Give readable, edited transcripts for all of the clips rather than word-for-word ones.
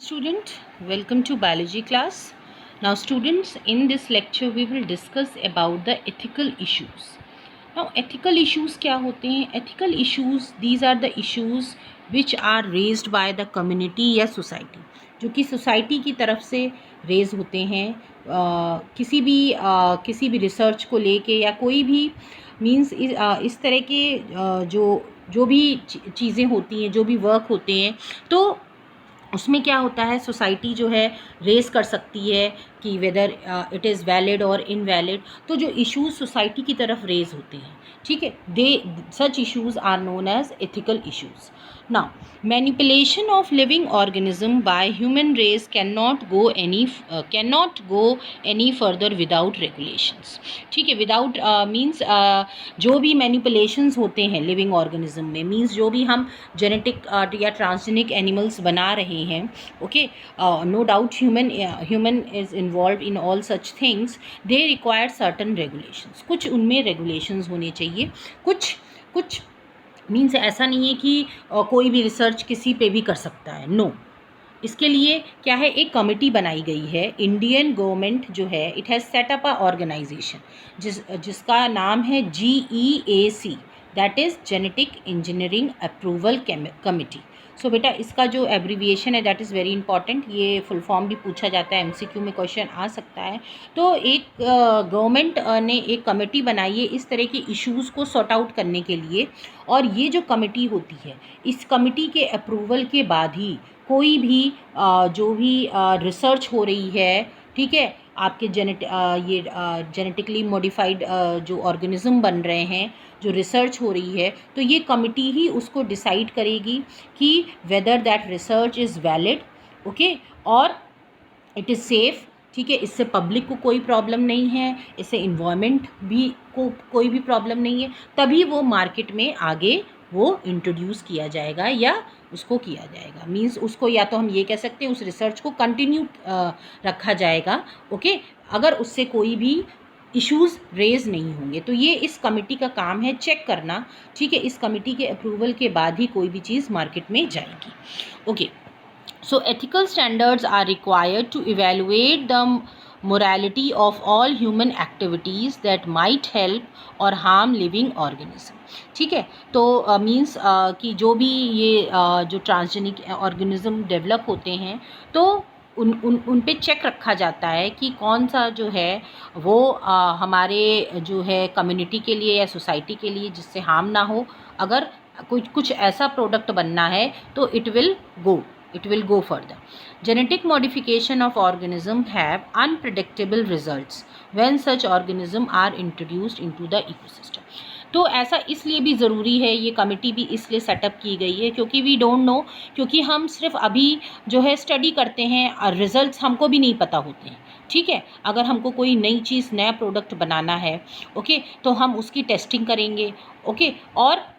Student, welcome to biology class. Now students, in this lecture we will discuss about the ethical issues. Now ethical issues क्या होते हैं? Ethical issues, these are the issues which are raised by the community या society, जो कि society की तरफ से raise होते हैं किसी भी रिसर्च को लेके या कोई भी मीन्स इस तरह के जो भी चीज़ें होती हैं, जो भी वर्क होते हैं, तो उसमें क्या होता है, सोसाइटी जो है रेस कर सकती है कि वेदर इट इज़ वैलिड और इनवैलिड। तो जो इश्यूज सोसाइटी की तरफ रेज होते हैं, ठीक है, such issues are known as ethical issues. Now manipulation of living organism by human race can not go any further without regulations. ठीक है, विदाउट मीन्स जो भी मैनिपुलेशंस होते हैं लिविंग ऑर्गेनिज्म में, मीन्स जो भी हम जेनेटिक या ट्रांसजेनिक एनिमल्स बना रहे हैं, okay, no doubt human is involve in all such things, they require certain regulations. कुछ उनमें रेगुलेशंस होने चाहिए, कुछ मीन्स ऐसा नहीं है कि कोई भी रिसर्च किसी पे भी कर सकता है, नो। इसके लिए क्या है, एक कमेटी बनाई गई है, इंडियन गवर्नमेंट जो है, it has set up a organisation जिसका नाम है GEAC, that is genetic engineering approval committee. So बेटा इसका जो एब्रीविएशन है दैट इज़ वेरी इंपॉर्टेंट, ये फुल फॉर्म भी पूछा जाता है, MCQ में क्वेश्चन आ सकता है। तो एक गवर्नमेंट ने एक कमेटी बनाई है इस तरह के इश्यूज़ को सॉर्ट आउट करने के लिए, और ये जो कमेटी होती है, इस कमेटी के अप्रूवल के बाद ही कोई भी जो भी रिसर्च हो रही है, ठीक है, आपके जेनेटिकली मॉडिफाइड जो ऑर्गेनिज्म बन रहे हैं, जो रिसर्च हो रही है, तो ये कमिटी ही उसको डिसाइड करेगी कि whether that research is valid, okay, और इट इज़ सेफ़। ठीक है, इससे पब्लिक को कोई प्रॉब्लम नहीं है, इससे इन्वायरमेंट भी को कोई भी प्रॉब्लम नहीं है, तभी वो मार्केट में आगे वो इंट्रोड्यूस किया जाएगा या उसको किया जाएगा। मींस उसको या तो हम ये कह सकते हैं उस रिसर्च को कंटिन्यू रखा जाएगा, ओके, अगर उससे कोई भी इश्यूज़ रेज नहीं होंगे। तो ये इस कमेटी का काम है चेक करना, ठीक है, इस कमेटी के अप्रूवल के बाद ही कोई भी चीज़ मार्केट में जाएगी, okay. So ethical standards are required to evaluate the morality of all human activities that might help or harm living organism। ठीक है, तो मीन्स कि जो भी ये जो ट्रांसजेनिक ऑर्गेनिज्म डेवलप होते हैं, तो उन पे चेक रखा जाता है कि कौन सा जो है वो हमारे जो है कम्युनिटी के लिए या सोसाइटी के लिए जिससे हार्म ना हो। अगर कुछ ऐसा प्रोडक्ट बनना है तो it will go further. Genetic modification of organism have unpredictable results when such organism are introduced into the ecosystem। तो ऐसा इसलिए भी ज़रूरी है, ये कमेटी भी इसलिए सेटअप की गई है क्योंकि वी डोंट नो, क्योंकि हम सिर्फ अभी जो है स्टडी करते हैं और रिजल्ट्स हमको भी नहीं पता होते हैं। ठीक है, अगर हमको कोई नई चीज़, नया प्रोडक्ट बनाना है, ओके, तो हम उसकी टेस्टिंग करेंगे, ओके, और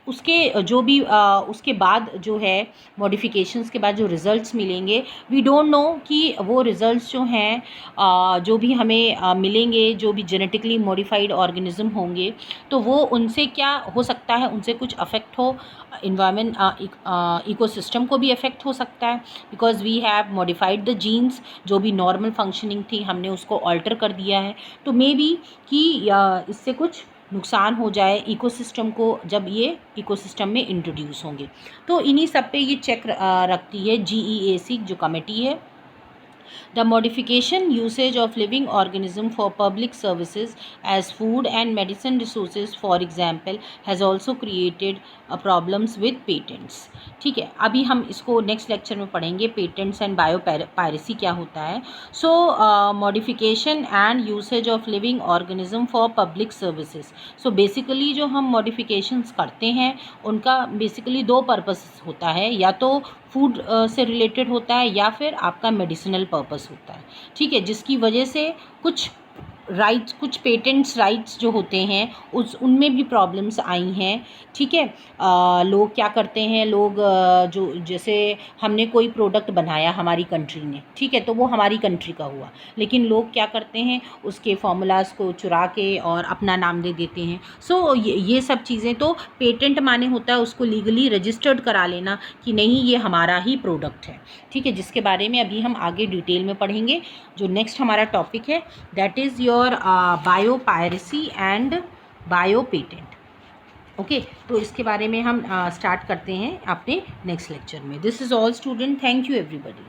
उसके जो भी उसके बाद जो है मॉडिफिकेशंस के बाद जो रिज़ल्ट्स मिलेंगे, वी डोंट नो कि वो रिज़ल्ट्स जो हैं जो भी हमें मिलेंगे, जो भी जेनेटिकली मॉडिफाइड ऑर्गेनिज्म होंगे, तो वो उनसे क्या हो सकता है, उनसे कुछ अफेक्ट हो, इन्वायरमेंट इकोसिस्टम को भी अफेक्ट हो सकता है, because we have modified the genes. जो भी नॉर्मल फंक्शनिंग थी हमने उसको ऑल्टर कर दिया है, तो मे बी कि इससे कुछ नुकसान हो जाए इकोसिस्टम को जब ये इकोसिस्टम में इंट्रोड्यूस होंगे। तो इन्हीं सब पे ये चेक रखती है GEAC जो कमेटी है। The modification usage of living organism for public services as food and medicine resources, for example, has also created problems with patents। ठीक है, अभी हम इसको नेक्स्ट लेक्चर में पढ़ेंगे, पेटेंट्स एंड बायो पायरेसी क्या होता है। So modification and usage of living organism for public services. So basically जो हम मॉडिफिकेशंस करते हैं उनका बेसिकली दो पर्पस होता है, या तो फूड से रिलेटेड होता है या फिर आपका मेडिसिनल पर्पस होता है। ठीक है, जिसकी वजह से कुछ राइट्स, कुछ पेटेंट्स राइट्स जो होते हैं उनमें भी प्रॉब्लम्स आई हैं। ठीक है, लोग क्या करते हैं, लोग जो जैसे हमने कोई प्रोडक्ट बनाया हमारी कंट्री ने, ठीक है, तो वो हमारी कंट्री का हुआ, लेकिन लोग क्या करते हैं उसके फॉर्मूलाज़ को चुरा के और अपना नाम दे देते हैं। सो ये सब चीज़ें, तो पेटेंट माने होता है उसको लीगली रजिस्टर्ड करा लेना कि नहीं ये हमारा ही प्रोडक्ट है। ठीक है, जिसके बारे में अभी हम आगे डिटेल में पढ़ेंगे। जो नेक्स्ट हमारा टॉपिक है that is your bio piracy and bio patent. Okay, तो इसके बारे में हम स्टार्ट करते हैं अपने नेक्स्ट लेक्चर में। This is all student, thank you everybody.